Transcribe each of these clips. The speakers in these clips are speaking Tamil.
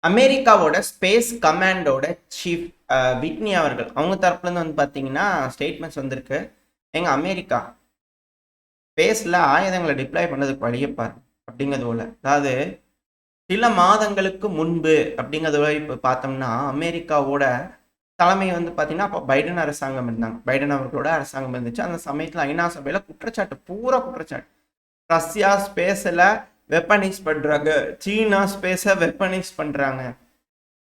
அமெரிக்காவோட ஸ்பேஸ் கமாண்டோட சீஃப் விட்னி அவர்கள் அவங்க தரப்புலேருந்து வந்து பார்த்தீங்கன்னா ஸ்டேட்மெண்ட்ஸ் வந்திருக்கு. எங்க அமெரிக்கா ஸ்பேஸில் ஆயுதங்களை டிப்ளாய் பண்ணதுக்கு வழியை பாருங்க அப்படிங்கிறது போல. அதாவது சில மாதங்களுக்கு முன்பு அப்படிங்கிறது போல இப்போ பார்த்தோம்னா அமெரிக்காவோட தலைமை வந்து பார்த்தீங்கன்னா அப்போ பைடன் அரசாங்கம் இருந்தாங்க. பைடன் அவர்களோட அரசாங்கம் இருந்துச்சு. அந்த சமயத்தில் ஐநா சபையில் குற்றச்சாட்டு, பூரா குற்றச்சாட்டு. ரஷ்யா ஸ்பேஸில் வெப்பனைஸ் பண்ணுறாங்க, சீனா ஸ்பேஸை வெப்பனைஸ் பண்ணுறாங்க,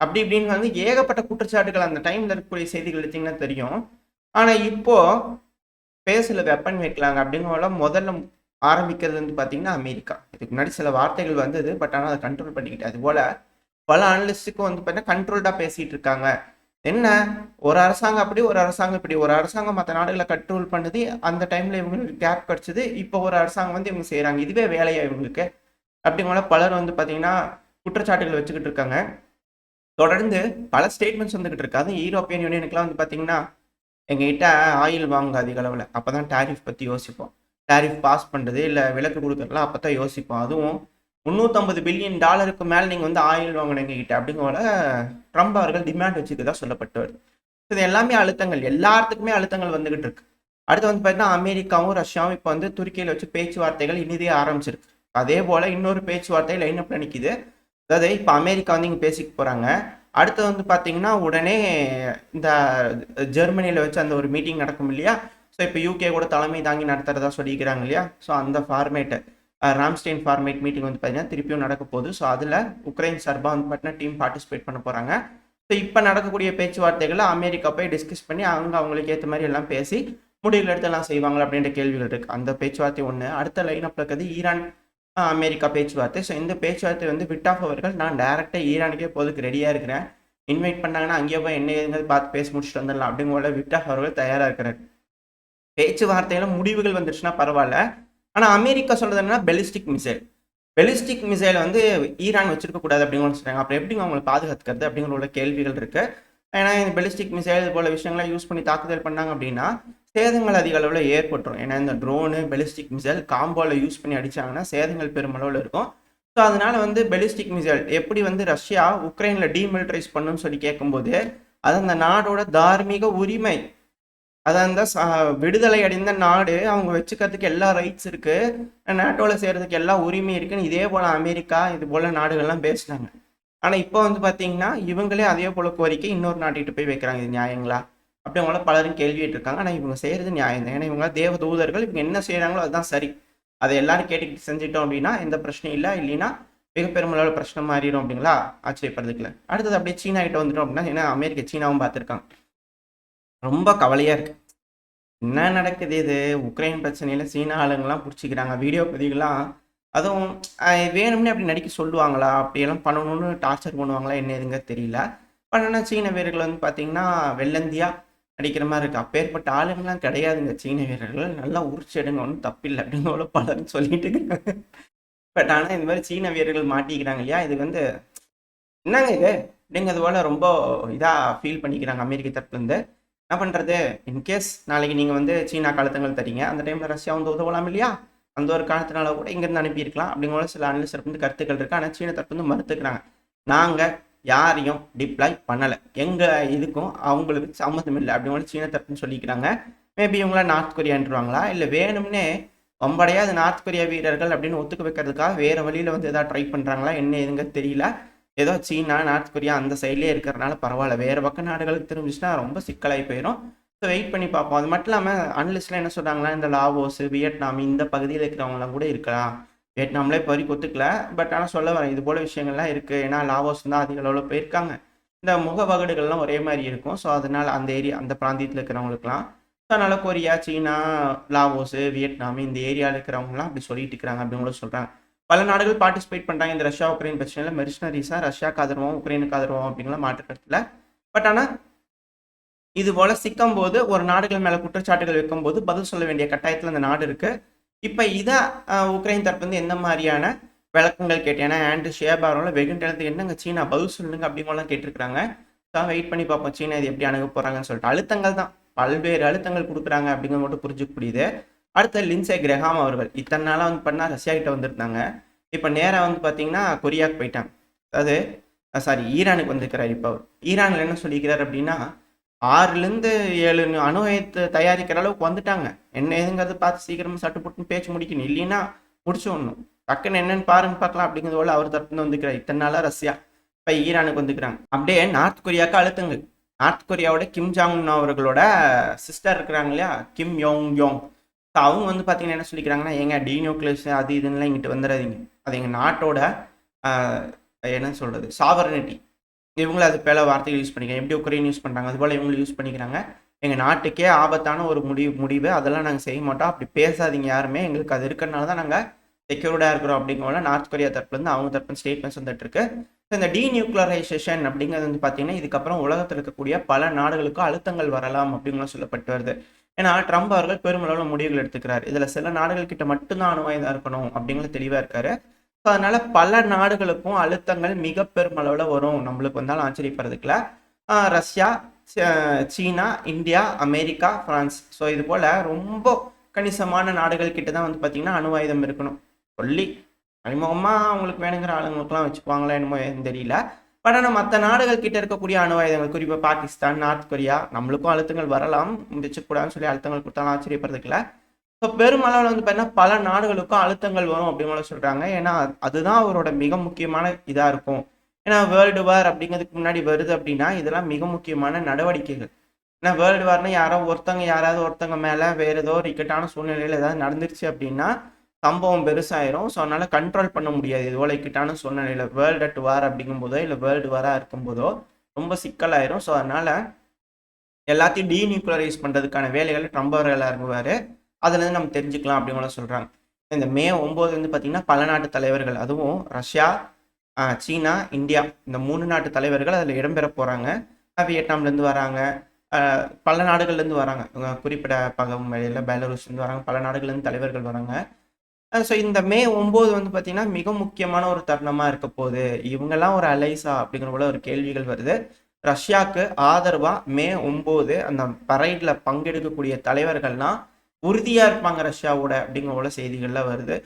அப்படி இப்படின்னு வந்து ஏகப்பட்ட குற்றச்சாட்டுகள் அந்த டைம்ல இருக்கக்கூடிய செய்திகள் எடுத்தீங்கன்னா தெரியும். ஆனா இப்போ ஸ்பேஸில் வெப்பன் வைக்கலாங்க அப்படிங்கிற முதல்ல ஆரம்பிக்கிறது வந்து பார்த்தீங்கன்னா அமெரிக்கா. இதுக்கு முன்னாடி சில வார்த்தைகள் வந்தது, பட் ஆனால் அதை கண்ட்ரோல் பண்ணிக்கிட்டு அது போல பல அனலிஸ்டுக்கும் வந்து பார்த்தீங்கன்னா கண்ட்ரோல்டாக பேசிட்டு இருக்காங்க. என்ன, ஒரு அரசாங்கம் அப்படி, ஒரு அரசாங்கம் இப்படி, ஒரு அரசாங்கம் மற்ற நாடுகளை கண்ட்ரோல் பண்ணுது, அந்த டைம்ல இவங்களுக்கு கேப் கிடைச்சது, இப்போ ஒரு அரசாங்கம் வந்து இவங்க செய்கிறாங்க, இதுவே வேலையா இவங்களுக்கு அப்படிங்கிற பலர் வந்து பார்த்தீங்கன்னா குற்றச்சாட்டுகள் வச்சுக்கிட்டு இருக்காங்க. தொடர்ந்து பல ஸ்டேட்மெண்ட்ஸ் வந்துகிட்டு இருக்கு. அதுவும் யூரோப்பியன் யூனியனுக்குலாம் வந்து பார்த்தீங்கன்னா எங்ககிட்ட ஆயில் வாங்க அதிக அளவில், அப்போ தான் டேரிஃப் பற்றி யோசிப்போம். டேரிஃப் பாஸ் பண்ணுறது இல்லை விலக்கு கொடுக்குறதுலாம் அப்போ தான் யோசிப்போம். அதுவும் $350 பில்லியன் மேலே நீங்கள் வந்து ஆயில் வாங்கணும் எங்ககிட்ட அப்படிங்கிற ட்ரம்ப் அவர்கள் டிமாண்ட் வச்சுக்கதா சொல்லப்பட்டு வருது. இது எல்லாமே அழுத்தங்கள், எல்லாத்துக்குமே அழுத்தங்கள் வந்துகிட்டு இருக்கு. அடுத்து வந்து பார்த்தீங்கன்னா அமெரிக்காவும் ரஷ்யாவும் இப்போ வந்து துருக்கியில் வச்சு பேச்சுவார்த்தைகள் இனிதே ஆரம்பிச்சிருக்கு. அதே போல் இன்னொரு பேச்சுவார்த்தை லைன் அப்ல நிற்கிது. அதாவது இப்போ அமெரிக்கா வந்து இங்கே பேசிக்க போகிறாங்க. அடுத்து வந்து பார்த்தீங்கன்னா உடனே இந்த ஜெர்மனியில் வச்சு அந்த ஒரு மீட்டிங் நடக்கும் இல்லையா. ஸோ இப்போ யூகே கூட தலைமை தாங்கி நடத்துறதா சொல்லிக்கிறாங்க இல்லையா. ஸோ அந்த ஃபார்மேட்டு ராம்ஸ்டெயின் ஃபார்மேட் மீட்டிங் வந்து பார்த்தீங்கன்னா திருப்பியும் நடக்க போகுது. ஸோ அதில் உக்ரைன் சார்பாக வந்து பார்த்தீங்கன்னா டீம் பார்ட்டிசிபேட் பண்ண போகிறாங்க. ஸோ இப்போ நடக்கக்கூடிய பேச்சுவார்த்தைகளை அமெரிக்கா போய் டிஸ்கஸ் பண்ணி அங்கே அவங்களுக்கு ஏற்ற மாதிரி எல்லாம் பேசி முடிவுகள் எடுத்து எல்லாம் செய்வாங்க அப்படின்ற கேள்விகள் இருக்குது. அந்த பேச்சுவார்த்தை ஒன்று. அடுத்த லைன் அப் இருக்கிறது ஈரான் அமெரிக்கா பேச்சுவார்த்தை. ஸோ இந்த பேச்சுவார்த்தை வந்து விட்டாஃப் அவர்கள் நான் டேரெக்டாக ஈரானுக்கே போதுக்கு ரெடியாக இருக்கிறேன், இன்வைட் பண்ணாங்கன்னா அங்கேயே போய் என்ன ஏதுங்கிறது பார்த்து பேசி முடிச்சுட்டு வந்துடலாம் அப்படிங்கிற விட்டாஃப் அவர்கள் தயாராக இருக்கிறார். பேச்சுவார்த்தையில முடிவுகள் வந்துருச்சுன்னா பரவாயில்ல. ஆனால் அமெரிக்கா சொல்றது என்னன்னா பெலிஸ்டிக் மிசைல் வந்து ஈரான் வச்சிருக்க கூடாது அப்படின்னு சொல்றாங்க. அப்புறம் எப்படிங்க அவங்களை பாதுகாத்துக்கிறது அப்படிங்கிற உள்ள கேள்விகள் இருக்கு. ஏன்னா இந்த பெலிஸ்டிக் மிசைல் போல விஷயங்களை யூஸ் பண்ணி தாக்குதல் பண்ணாங்க அப்படின்னா சேதங்கள் அதிக அளவில் ஏற்பட்டுரும். ஏன்னா இந்த ட்ரோனு பெலிஸ்டிக் மிசைல் காம்போவில் யூஸ் பண்ணி அடிச்சாங்கன்னா சேதங்கள் பெருமளவில் இருக்கும். ஸோ அதனால வந்து பெலிஸ்டிக் மிசைல் எப்படி வந்து ரஷ்யா உக்ரைனில் டீமிலிட்டரைஸ் பண்ணுன்னு சொல்லி கேட்கும்போது அது அந்த நாடோட தார்மீக உரிமை. அது அந்த விடுதலை அடைந்த நாடு, அவங்க வச்சுக்கிறதுக்கு எல்லா ரைட்ஸ் இருக்கு, நேட்டோவில் சேர்றதுக்கு எல்லா உரிமை இருக்குன்னு இதே போல அமெரிக்கா இது போல நாடுகள்லாம் பேசினாங்க. ஆனால் இப்போ வந்து பார்த்தீங்கன்னா இவங்களே அதே போல கோரிக்கை இன்னொரு நாட்டுக்கிட்ட போய் வைக்கிறாங்க. இது நியாயங்களா அப்படி அவங்கள பலரும் கேள்விட்டு இருக்காங்க. ஆனால் இவங்க செய்யறது நியாயம் தான். ஏன்னா இவங்க தேவ தூதர்கள், இவங்க என்ன செய்யறாங்களோ அதுதான் சரி. அதை எல்லாரும் கேட்டுக்கிட்டு செஞ்சிட்டோம் அப்படின்னா எந்த பிரச்சனையும் இல்லை. இல்லைன்னா மிக பெருமளவில் பிரச்சனை மாறிடும் அப்படிங்களா, ஆச்சரியப்படுறதுக்குல. அடுத்தது அப்படியே சீனா கிட்ட வந்துட்டோம் அப்படின்னா, ஏன்னா அமெரிக்கா சீனாவும் பார்த்துருக்காங்க. ரொம்ப கவலையா இருக்கு. என்ன நடக்குது இது, உக்ரைன் பிரச்சனையில சீனா ஆளுங்கெல்லாம் பிடிச்சிக்கிறாங்க. வீடியோ பதிவுலாம் அதுவும் வேணும்னே அப்படி நடிக்க சொல்லுவாங்களா, அப்படியெல்லாம் பண்ணணும்னு டார்ச்சர் பண்ணுவாங்களா என்ன எதுங்க தெரியல. பண்ணனா சீன வீரர்கள் வந்து பார்த்தீங்கன்னா வெள்ளந்தியா நடிக்கிற மாதிரி இருக்கு. அப்பேற்பட்ட ஆளுங்கெல்லாம் கிடையாதுங்க சீன வீரர்கள், நல்லா உரிச்சு எடுங்க, ஒன்றும் தப்பில்லை அப்படின்னு பலரும் சொல்லிட்டு இருக்காங்க. பட் ஆனால் இந்த மாதிரி சீன வீரர்கள் மாட்டிக்கிறாங்க இல்லையா, இது வந்து என்னங்க இது அப்படிங்கிறது போல ரொம்ப இதாக ஃபீல் பண்ணிக்கிறாங்க அமெரிக்க தரப்புலேருந்து. என்ன பண்ணுறது, இன்கேஸ் நாளைக்கு நீங்கள் வந்து சீனா காலத்துங்கள் தரீங்க, அந்த டைமில் ரஷ்யா வந்து உதவலாம் இல்லையா, அந்த ஒரு காலத்தினால கூட இங்கேருந்து அனுப்பியிருக்கலாம் அப்படிங்கிற சில அனலிஸ்ட் வந்து கருத்துக்கள் இருக்குது. ஆனால் சீன தரப்பு வந்து மறுத்துக்கிறாங்க. நாங்கள் யாரையும் டிப்ளாய் பண்ணலை, எங்கள் இதுக்கும் அவங்களுக்கு சம்மந்தம் இல்லை அப்படிங்கிற சீன தரப்புன்னு சொல்லிக்கிறாங்க. மேபி இவங்களா நார்த் கொரியான்றாங்களா, இல்லை வேணும்னே வம்படையா அது நார்த் கொரியா வீரர்கள் அப்படின்னு ஒத்துக்க வைக்கிறதுக்காக வேறு வழியில் வந்து எதாவது ட்ரை பண்ணுறாங்களா என்ன எதுங்க தெரியல. ஏதோ சீனா நார்த் கொரியா அந்த சைட்லேயே இருக்கிறனால பரவாயில்ல, வேறு பக்க நாடுகளுக்கு தெரிஞ்சிச்சுன்னா ரொம்ப சிக்கலாகி போயிடும். ஸோ வெயிட் பண்ணி பார்ப்போம். அது மட்டும் இல்லாமல் அனலிஸ்ட்லாம் என்ன சொல்கிறாங்களா, இந்த லாவோஸ் வியட்நாம் இந்த பகுதியில் இருக்கிறவங்களாம் கூட இருக்கலாம். வியட்நாம்ல இப்போ வரைக்கும் ஒத்துக்கல, பட் ஆனால் சொல்ல வரேன் இது போல் விஷயங்கள்லாம் இருக்குது. ஏன்னா லாவோஸ் தான் அதிக அளவில் போயிருக்காங்க. இந்த முகவகடுகள்லாம் ஒரே மாதிரி இருக்கும். ஸோ அதனால் அந்த ஏரியா அந்த பிராந்தியத்தில் இருக்கிறவங்களுக்குலாம், ஸோ அதனால் கொரியா சீனா லாவோஸு வியட்நாம் இந்த ஏரியாவில் இருக்கிறவங்களாம் அப்படி சொல்லிட்டு இருக்கிறாங்க அப்படின்னு சொல்கிறாங்க. பல நாடுகள் பார்ட்டிசிபேட் பண்ணுறாங்க இந்த ரஷ்யா உக்ரைன் பிரச்சனையில். மெர்சனரிஸாக ரஷ்யாவுக்கு ஆதரவும் உக்ரைனுக்கு ஆதரவும் அப்படிங்கலாம் மாற்றுக்கருத்தில். பட் ஆனால் இது போல சிக்கும் போது ஒரு நாடுகள் மேலே குற்றச்சாட்டுகள் வைக்கும்போது பதில் சொல்ல வேண்டிய கட்டாயத்தில் அந்த நாடு இருக்கு. இப்போ இதை உக்ரைன் தரப்பு வந்து எந்த மாதிரியான விளக்கங்கள் கேட்டு, ஏன்னா ஆண்ட்ரூ ஷேபாரோட வெகுண்டெழுத்து என்னங்க சீனா பதில் சொல்லுங்க அப்படிங்கலாம் கேட்டிருக்கிறாங்க. தான் வெயிட் பண்ணி பார்ப்போம் சீனா இது எப்படி அணுக போகிறாங்கன்னு சொல்லிட்டு. அழுத்தங்கள் தான், பல்வேறு அழுத்தங்கள் கொடுக்குறாங்க அப்படிங்கிறது மட்டும் புரிஞ்சுக்க முடியுது. அடுத்த லின்சே கிரஹாம் அவர்கள் இத்தனை நாளாக வந்து பண்ணால் ரஷ்யா கிட்ட வந்திருந்தாங்க. இப்போ நேராக வந்து பார்த்தீங்கன்னா கொரியாவுக்கு போயிட்டாங்க. அதாவது சாரி, ஈரானுக்கு வந்திருக்கிறார். இப்போ ஈரானில் என்ன சொல்லிக்கிறார் அப்படின்னா 6லேருந்து 7 அணு ஆயுதத்தை தயாரிக்கிற அளவுக்கு வந்துட்டாங்க. என்ன ஏதுங்கிறது பார்த்து சீக்கிரமா சட்டு புட்டுன்னு பேச்சு முடிக்கணும். இல்லைன்னா முடிச்சு விடணும். டக்குன்னு என்னன்னு பாருங்க பார்க்கலாம் அப்படிங்கிறது போல அவர் தரப்புல வந்துக்கிறார். இத்தனை நாளா ரஷ்யா, இப்போ ஈரானுக்கு வந்துக்கிறாங்க. அப்படியே நார்த் கொரியாவுக்கு அழுத்தங்கள். நார்த் கொரியாவோட கிம் ஜாங் உன் அவர்களோட சிஸ்டர் இருக்கிறாங்க இல்லையா, கிம் யோங் யோங். ஸோ அவங்க வந்து பார்த்தீங்கன்னா என்ன சொல்லிக்கிறாங்கன்னா, ஏங்க டீநியூக்ளியேஷன் அது இதுன்னெலாம் இங்கிட்டு வந்துடாதீங்க. அது எங்கள் நாட்டோட என்ன சொல்கிறது சாவரனிட்டி. இவங்களும் அது பல வார்த்தைகள் யூஸ் பண்ணிக்கிறாங்க. எப்படி உக்ரைன் யூஸ் பண்ணுறாங்க அதுபோல் இவங்களும் யூஸ் பண்ணிக்கிறாங்க. எங்கள் நாட்டுக்கே ஆபத்தான ஒரு முடிவு அதெல்லாம் நாங்கள் செய்ய மாட்டோம். அப்படி பேசாதீங்க யாருமே. எங்களுக்கு அது இருக்கிறனால தான் நாங்கள் செக்யூர்டாக இருக்கிறோம் அப்படிங்கிற நார்த் கொரியா தரப்புலேருந்து அவங்க தரப்பு ஸ்டேட்மெண்ட்ஸ் வந்துட்டு இருக்கு. இந்த டீநியூக்ளியரைசேஷன் அப்படிங்கிறது வந்து பார்த்தீங்கன்னா இதுக்கப்புறம் உலகத்தில் இருக்கக்கூடிய பல நாடுகளுக்கு அழுத்தங்கள் வரலாம் அப்படிங்கிற சொல்லப்பட்டு வருது. ஏன்னா ட்ரம்ப் அவர்கள் பெருமளவில் முடிவுகள் எடுத்துக்கிறார். இதில் சில நாடுகள் கிட்ட மட்டும்தான் அணு ஆயுதம் இருக்கணும் அப்படிங்கிறது தெளிவாக இருக்காரு. ஸோ அதனால பல நாடுகளுக்கும் அழுத்தங்கள் மிக பெருமளவில் வரும். நம்மளுக்கு வந்தாலும் ஆச்சரியப்படுறதுக்குல ரஷ்யா, சீனா, இந்தியா, அமெரிக்கா, பிரான்ஸ், ஸோ இது போல் ரொம்ப கணிசமான நாடுகள் கிட்ட தான் வந்து பார்த்தீங்கன்னா அணு ஆயுதம் இருக்கணும். சொல்லி அறிமுகமாக அவங்களுக்கு வேணுங்கிற ஆளுங்களுக்குலாம் வச்சுக்குவாங்களா என்னமோ தெரியல. பட் ஆனால் மற்ற நாடுகள் கிட்ட இருக்கக்கூடிய அணு ஆயுதங்கள், குறிப்பாக பாகிஸ்தான், நார்த் கொரியா, நம்மளுக்கும் அழுத்தங்கள் வரலாம், வச்சுக்கூடாதுன்னு சொல்லி அழுத்தங்கள் கொடுத்தாலும் ஆச்சரியப்படுறதுக்குல. ஸோ பெருமளவில் வந்து பார்த்தீங்கன்னா பல நாடுகளுக்கும் அழுத்தங்கள் வரும் அப்படின்னு சொல்கிறாங்க. ஏன்னா அதுதான் அவரோட மிக முக்கியமான இதாக இருக்கும். ஏன்னா வேர்ல்டு வார் அப்படிங்கிறதுக்கு முன்னாடி வருது அப்படின்னா இதெல்லாம் மிக முக்கியமான நடவடிக்கைகள். ஏன்னா வேர்ல்டு வார்னா யாராவது ஒருத்தங்க மேலே வேறு ஏதோ ஒரு இக்கட்டான சூழ்நிலையில் ஏதாவது நடந்துருச்சு அப்படின்னா சம்பவம் பெருசாயிரும். ஸோ அதனால கண்ட்ரோல் பண்ண முடியாது. இது போல இக்கட்டான சூழ்நிலையில் வேர்ல்டு அட் வார் அப்படிங்கும் போதோ இல்லை வேர்ல்டு வாராக இருக்கும்போதோ ரொம்ப சிக்கலாயிரும். ஸோ அதனால எல்லாத்தையும் டீநியூக்ளியரைஸ் பண்ணுறதுக்கான வேலைகளை ட்ரம்ப் அவர்கள் இறங்குவார். அதுலேருந்து நம்ம தெரிஞ்சுக்கலாம் அப்படிங்கிற சொல்கிறாங்க. இந்த மே 9 வந்து பார்த்திங்கன்னா பல நாட்டு தலைவர்கள், அதுவும் ரஷ்யா, சீனா, இந்தியா, இந்த 3 நாட்டு தலைவர்கள் அதில் இடம்பெற போகிறாங்க. வியட்நாம்லேருந்து வராங்க, பல நாடுகள்லேருந்து வராங்க. குறிப்பிட பகம் வழியில் பெலருஸ்லேருந்து வராங்க, பல நாடுகள்லேருந்து தலைவர்கள் வராங்க. ஸோ இந்த மே 9 வந்து பார்த்தீங்கன்னா மிக முக்கியமான ஒரு தருணமாக இருக்க போகுது. இவங்கெல்லாம் ஒரு அலைஸா அப்படிங்கிற போல ஒரு கேள்விகள் வருது. ரஷ்யாவுக்கு ஆதரவாக மே 9 அந்த பரைடில் பங்கெடுக்கக்கூடிய தலைவர்கள்லாம் உறுதியாக இருப்பாங்க ரஷ்யாவோட அப்படிங்கிற போல செய்திகள்லாம் வருது.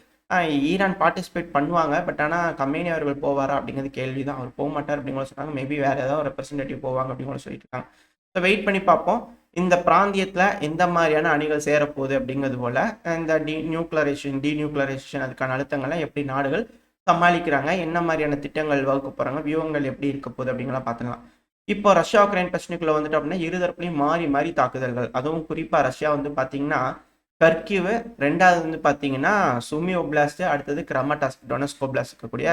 ஈரான் பார்ட்டிசிபேட் பண்ணுவாங்க. பட் ஆனால் கமேனி அவர்கள் போவாரா அப்படிங்கிறது கேள்வி தான். அவர் போக மாட்டார் அப்படிங்கிற சொல்கிறாங்க. மேபி வேறு ஏதாவது ரெப்ரஸன்டேட்டிவ் போவாங்க அப்படிங்கிற சொல்லிட்டு இருக்காங்க. ஸோ வெயிட் பண்ணி பார்ப்போம். இந்த பிராந்தியத்தில் எந்த மாதிரியான அணிகள் சேரப்போகுது அப்படிங்கிறது போல் இந்த டீநியூக்ளியரைசேஷன் அதுக்கான அழுத்தங்களை எப்படி நாடுகள் சமாளிக்கிறாங்க, என்ன மாதிரியான திட்டங்கள் வகுக்க போகிறாங்க, வியூகங்கள் எப்படி இருக்க போகுது அப்படிங்கலாம் பார்த்துக்கலாம். இப்போ ரஷ்யா உக்ரைன் பிரச்சனைக்குள்ள வந்துட்டு அப்படின்னா இருதரப்புலையும் மாறி மாறி தாக்குதல்கள். அதுவும் குறிப்பாக ரஷ்யா வந்து பார்த்தீங்கன்னா கர்கிவ், ரெண்டாவது வந்து பார்த்தீங்கன்னா சுமி ஒப்லாஸ்ட், அடுத்தது கிரமடாஸ்க், டொனஸ்க் ஒப்லாஸ்ட் இருக்கக்கூடிய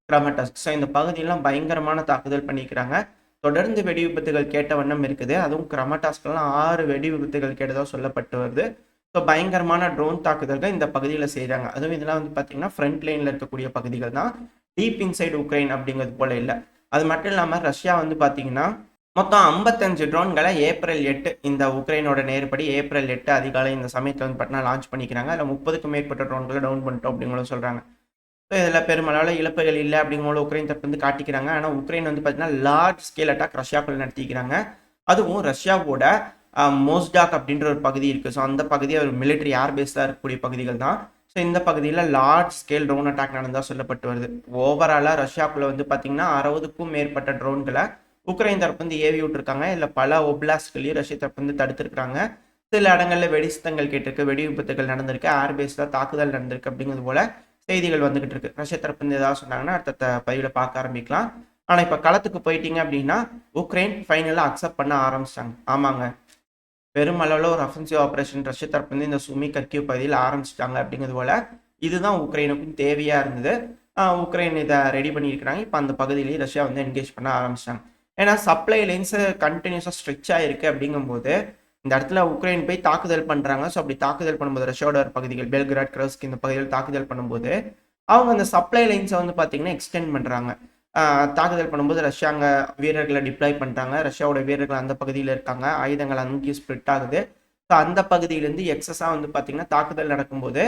கிரமடாஸ்க். ஸோ இந்த பகுதியெல்லாம் பயங்கரமான தாக்குதல் பண்ணிக்கிறாங்க. தொடர்ந்து வெடி விபத்துகள் கேட்ட வண்ணம் இருக்குது. அதுவும் கிரமடாஸ்கெல்லாம் 6 வெடி விபத்துகள் கேட்டதாக சொல்லப்பட்டு வருது. ஸோ பயங்கரமான ட்ரோன் தாக்குதல்கள் இந்த பகுதியில் செய்கிறாங்க. அதுவும் இதெல்லாம் வந்து பார்த்தீங்கன்னா ஃப்ரண்ட் லைனில் இருக்கக்கூடிய பகுதிகள் தான், டீப் இன்சைடு உக்ரைன் அப்படிங்கிறது போல இல்லை. அது மட்டும் இல்லாமல் ரஷ்யா வந்து பார்த்தீங்கன்னா மொத்தம் 55 ட்ரோன்களை ஏப்ரல் 8 இந்த உக்ரைனோட நேர்படி ஏப்ரல் 8 அதிகாலை இந்த சமயத்தில் வந்து பார்த்தீங்கன்னா லான்ச் பண்ணிக்கிறாங்க. அதில் 30க்கும் மேற்பட்ட ட்ரோன்களை டவுன் பண்ணிட்டோம் அப்படிங்களும் சொல்கிறாங்க. ஸோ இதில் பெருமளவில் இழப்புகள் இல்லை அப்படிங்கிற உக்ரைன் தரப்பு வந்து காட்டிக்கிறாங்க. ஆனால் உக்ரைன் வந்து பார்த்தீங்கன்னா லார்ஜ் ஸ்கேல் அட்டாக் ரஷ்யாக்குள்ள நடத்திக்கிறாங்க. அதுவும் ரஷ்யாவோட மோஸ்டாக் அப்படின்ற ஒரு பகுதி இருக்குது. ஸோ அந்த பகுதி ஒரு மிலிட்ரி ஏர்பேஸாக இருக்கக்கூடிய பகுதிகள் தான். ஸோ இந்த பகுதியில் லார்ஜ் ஸ்கேல் ட்ரோன் அட்டாக் நடந்ததாக சொல்லப்பட்டு வருது. ஓவராலாக ரஷ்யாக்குள்ள வந்து பார்த்தீங்கன்னா 60க்கும் மேற்பட்ட ட்ரோன்களை உக்ரைன் தரப்பு வந்து ஏவி விட்டுருக்காங்க. இதில் பல ஒப்லாஸ்ட்களையும் ரஷ்ய தரப்பு வந்து தடுத்துருக்காங்க. சில இடங்களில் வெடிசத்தங்கள் கேட்டிருக்கு, வெடி விபத்துகள் நடந்திருக்கு, ஏர்பேஸில் தாக்குதல் நடந்திருக்கு அப்படிங்கிறது போல செய்திகள் வந்துகிட்டு இருக்கு. ரஷ்ய தரப்பு வந்து ஏதாவது சொன்னாங்கன்னா அடுத்த பதிவில் பார்க்க ஆரம்பிக்கலாம். ஆனால் இப்போ களத்துக்கு போயிட்டீங்க அப்படின்னா உக்ரைன் ஃபைனலாக அக்செப்ட் பண்ண ஆரம்பிச்சிட்டாங்க. ஆமாங்க, பெருமளவில் ஒரு அஃபென்சிவ் ஆப்ரேஷன் ரஷ்ய தரப்பு வந்து இந்த சுமி கர்கிவ் பகுதியில் ஆரம்பிச்சிட்டாங்க அப்படிங்கிறது போல இதுதான் உக்ரைனுக்கும் தேவையாக இருந்தது. உக்ரைன் இதை ரெடி பண்ணியிருக்கிறாங்க. இப்போ அந்த பகுதியிலேயே ரஷ்யா வந்து என்கேஜ் பண்ண ஆரம்பிச்சிட்டாங்க. ஏன்னா சப்ளை லைன்ஸு கண்டினியூஸாக ஸ்ட்ரெச் ஆகிருக்கு அப்படிங்கும்போது இந்த இடத்துல உக்ரைன் போய் தாக்குதல் பண்ணுறாங்க. ஸோ அப்படி தாக்குதல் பண்ணும்போது ரஷ்யாவோட பகுதிகள் பெல்கிராட், கிரஸ்க் இந்த பகுதியில் தாக்குதல் பண்ணும்போது அவங்க அந்த சப்ளை லைன்ஸை வந்து பார்த்தீங்கன்னா எக்ஸ்டெண்ட் பண்ணுறாங்க. தாக்குதல் பண்ணும்போது ரஷ்யாங்க வீரர்களை டிப்ளாய் பண்ணுறாங்க. ரஷ்யாவோட வீரர்கள் அந்த பகுதியில் இருக்காங்க, ஆயுதங்கள் அங்கேயும் ஸ்ப்ரிட் ஆகுது. ஸோ அந்த பகுதியிலேருந்து எக்ஸஸாக வந்து பார்த்தீங்கன்னா தாக்குதல் நடக்கும்போது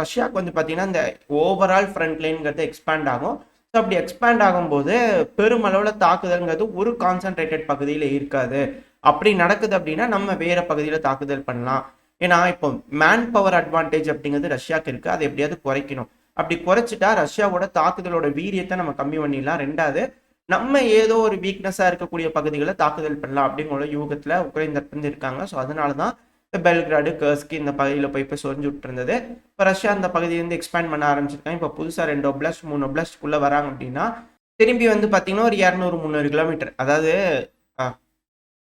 ரஷ்யாவுக்கு வந்து பார்த்தீங்கன்னா இந்த ஓவரால் ஃப்ரண்ட் லைன்ங்கிறது எக்ஸ்பேண்ட் ஆகும். ஸோ அப்படி எக்ஸ்பேண்ட் ஆகும்போது பெருமளவில் தாக்குதல்ங்கிறது ஒரு கான்சன்ட்ரேட்டட் பகுதியில் இருக்காது. அப்படி நடக்குது அப்படின்னா நம்ம வேற பகுதியில் தாக்குதல் பண்ணலாம். ஏன்னா இப்போ மேன் பவர் அட்வான்டேஜ் அப்படிங்கிறது ரஷ்யாவுக்கு இருக்குது, அதை எப்படியாவது குறைக்கணும். அப்படி குறைச்சிட்டா ரஷ்யாவோட தாக்குதலோட வீரியத்தை நம்ம கம்மி பண்ணிடலாம். ரெண்டாவது நம்ம ஏதோ ஒரு வீக்னஸாக இருக்கக்கூடிய பகுதிகளை தாக்குதல் பண்ணலாம் அப்படிங்கிற யூகத்தில் உக்ரைன் தரப்புலேருந்து இருக்காங்க. ஸோ அதனால தான் இந்த பெல்கிராடு, கர்ஸ்கி இந்த பகுதியில் போய் சொரிஞ்சு விட்டுருந்தது. இப்போ ரஷ்யா அந்த பகுதியிலேருந்து எக்ஸ்பேண்ட் பண்ண ஆரம்பிச்சிருக்காங்க. இப்போ புதுசாக 2 ஒப்லாஸ்ட் 3 ஒப்லாஸ்ட்குள்ளே வராங்க அப்படின்னா திரும்பி வந்து பார்த்தீங்கன்னா ஒரு 200-300 கிலோமீட்டர், அதாவது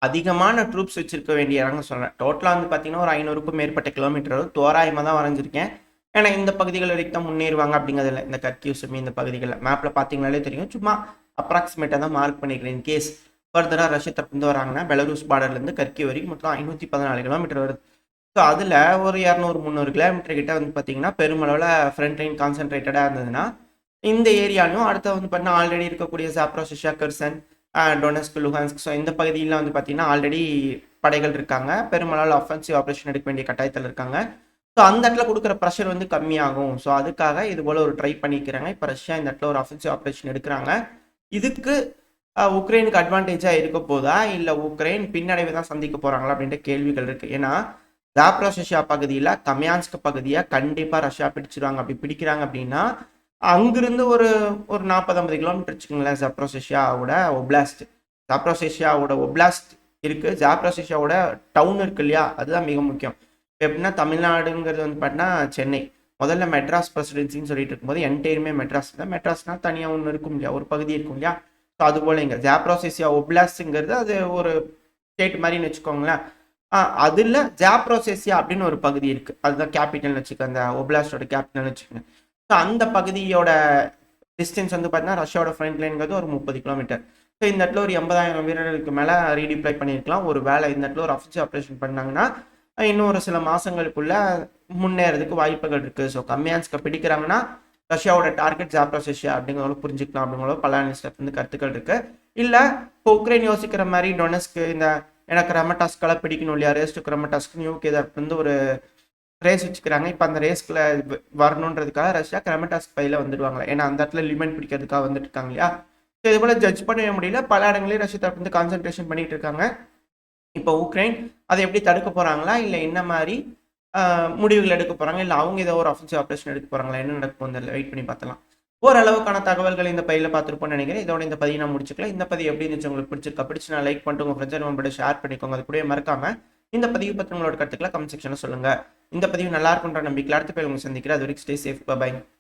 அதிகமான ட்ரூப்ஸ் வச்சிருக்க வேண்டிய இடம்னு சொல்கிறேன். டோட்டலாக வந்து பார்த்தீங்கன்னா ஒரு 500க்கும் மேற்பட்ட கிலோமீட்டர் தோராயமாக தான் வரைஞ்சிருக்கேன். ஏன்னா இந்த பகுதிகள் வரைக்கும் தான் முன்னேறுவாங்க அப்படிங்கிறதுல இந்த கர்கிவ் சுமி இந்த பகுதிகளில் மேப்பில் பார்த்தீங்கனாலே தெரியும். சும்மா அப்ராக்சிமேட்டாக தான் மார்க் பண்ணிக்கிறேன். கேஸ் ஃபர்தராக ரஷ்யா தரப்புந்து வராங்கன்னா பெலரூஸ் பார்டர்லேருந்து கர்கிவ் வரைக்கும் மொத்தம் 514 கிலோமீட்டர் வருது. ஸோ அதில் ஒரு 200-300 கிலோமீட்டர் கிட்ட வந்து பார்த்தீங்கன்னா பெருமளவில் ஃப்ரண்ட் லைன் கான்சென்ட்ரேட்டடாக இருந்ததுன்னா இந்த ஏரியாலையும் அடுத்த வந்து பார்த்தீங்கன்னா ஆல்ரெடி இருக்கக்கூடிய ஜாப்ரோசியா, கெர்சன், டொனஸ்க், லுஹான்ஸ்க், ஸோ இந்த பகுதியில் வந்து பார்த்தீங்கன்னா ஆல்ரெடி படைகள் இருக்காங்க. பெருமளவில் அஃபென்சிவ் ஆப்ரேஷன் எடுக்க வேண்டிய கட்டாயத்தில் இருக்காங்க. ஸோ அந்த இடத்துல கொடுக்குற ப்ரெஷர் வந்து கம்மியாகும். ஸோ அதுக்காக இது போல் ஒரு ட்ரை பண்ணிக்கிறாங்க. இப்போ ரஷ்யா இந்த இடத்துல ஒரு அஃபென்சிவ் ஆப்ரேஷன் எடுக்கிறாங்க. இதுக்கு உக்ரைனுக்கு அட்வான்டேஜாக இருக்க போதா இல்லை உக்ரைன் பின்னடைவை தான் சந்திக்க போகிறாங்களா அப்படின்ற கேள்விகள் இருக்குது. ஏன்னா ஜாப்ரோசியா பகுதியில் கமியான்ஸ்க் பகுதியை கண்டிப்பாக ரஷ்யா பிடிச்சிருவாங்க. அப்படி பிடிக்கிறாங்க அப்படின்னா அங்கிருந்து ஒரு 40-50 கிலோமீட்டர் வச்சுக்கோங்களேன் ஜாப்ரோசியாவோட ஒப்லாஸ்ட். ஜாப்ரோசியாவோட ஒப்லாஸ்ட் இருக்கு, ஜாப்ரோசியாவோட டவுன் இருக்கு இல்லையா, அதுதான் மிக முக்கியம். எப்படின்னா தமிழ்நாடுங்கிறது வந்து பார்த்தீங்கன்னா சென்னை முதல்ல மெட்ராஸ் பிரசிடென்சின்னு சொல்லிட்டு இருக்கும்போது என்டையருமே மெட்ராஸ் தான். மெட்ராஸ்னா தனியாக ஒன்று இருக்கும் இல்லையா, ஒரு பகுதி இருக்கும் இல்லையா. ஸோ அது போல இங்கே ஜாப்ரோசியா ஒப்லாஸ்ட்ங்கிறது அது ஒரு ஸ்டேட் மாதிரின்னு வச்சுக்கோங்களேன். அதில் ஜாப்ரோசியா அப்படின்னு ஒரு பகுதி இருக்குது, அதுதான் கேபிட்டல்னு வச்சுக்கோங்க, அந்த ஒப்லாஸ்டோட கேபிட்டல்னு வச்சுக்கோங்க. ஸோ அந்த பகுதியோட டிஸ்டன்ஸ் வந்து பார்த்தீங்கன்னா ரஷ்யாவோட ஃப்ரண்ட் லைன்கிறது ஒரு 30 கிலோமீட்டர். ஸோ இந்த இடத்துல ஒரு 80,000 வீரர்களுக்கு மேலே ரீடிப்ளை பண்ணியிருக்கலாம். ஒரு வேலை இந்த இடத்துல ஒரு அஃபிஷியல் ஆப்ரேஷன் பண்ணாங்கன்னா இன்னும் ஒரு சில மாதங்களுக்குள்ள முன்னேறதுக்கு வாய்ப்புகள் இருக்குது. ஸோ கம்மியான்ஸ்க பிடிக்கிறாங்கன்னா ரஷ்யாவோட டார்கெட் ஜாப்ரோசியா அப்படிங்கிறத புரிஞ்சுக்கலாம். அப்படிங்கிறத பல அனலிஸ்ட் வந்து கருத்துக்கள் இருக்குது. இல்லை இப்போ உக்ரைன் யோசிக்கிற மாதிரி டொனஸ்க்கு இந்த எனக்கு கிரமட்டாஸ்கெல்லாம் பிடிக்கணும் இல்லையா, ரேஸ் டு கிரமட்டாஸ்க்கு யூகே வந்து ஒரு ரேஸ் வச்சுக்கிறாங்க. இப்போ அந்த ரேஸ்க்குள்ள வரணுன்றதுக்காக ரஷ்யா கிரமட்டாஸ்க் பையில வந்துடுவாங்க. ஏன்னா அந்த இடத்துல லிமெண்ட் பிடிக்கிறதுக்காக வந்துட்டு இருக்காங்க இல்லையா. ஸோ இது போல ஜட்ஜ் பண்ணவே முடியல. பல இடங்களையும் ரஷ்யா தரப்பு வந்து கான்சென்ட்ரேஷன் பண்ணிட்டு இருக்காங்க. இப்போ உக்ரைன் அதை எப்படி தடுக்க போறாங்களா, இல்லை என்ன மாதிரி முடிவுகள் எடுக்க போறாங்க, இல்லை அவங்க ஏதோ ஒரு அஃபென்சிவ் ஆப்ரேஷன் எடுக்க போறாங்களா, என்ன நடக்கும் வெயிட் பண்ணி பார்த்தலாம். ஓரளவுக்கான தகவல்கள் இந்த பையில பார்த்துருப்போம்னு நினைக்கிறேன். இதோட இந்த பதிவு நான் முடிச்சுக்கலாம். இந்த பதிவு எப்படி இருந்துச்சு, உங்களுக்கு பிடிச்சி நான் லைக் பண்ணிட்டு உங்க ஃப்ரெண்ட்ஸ் நம்பரோட ஷேர் பண்ணிக்கோங்க. அது கூட மறக்காம இந்த பதிவு பற்றி உங்களோட கருத்துக்களை கமெண்ட் செக்ஷனில் சொல்லுங்க. இந்த பதிவு நல்லா இருக்குன்ற நம்பிக்கையில் அடுத்த பேர் உங்களை சந்திக்கிறேன். அது வரைக்கும் ஸ்டே சேஃப், பை.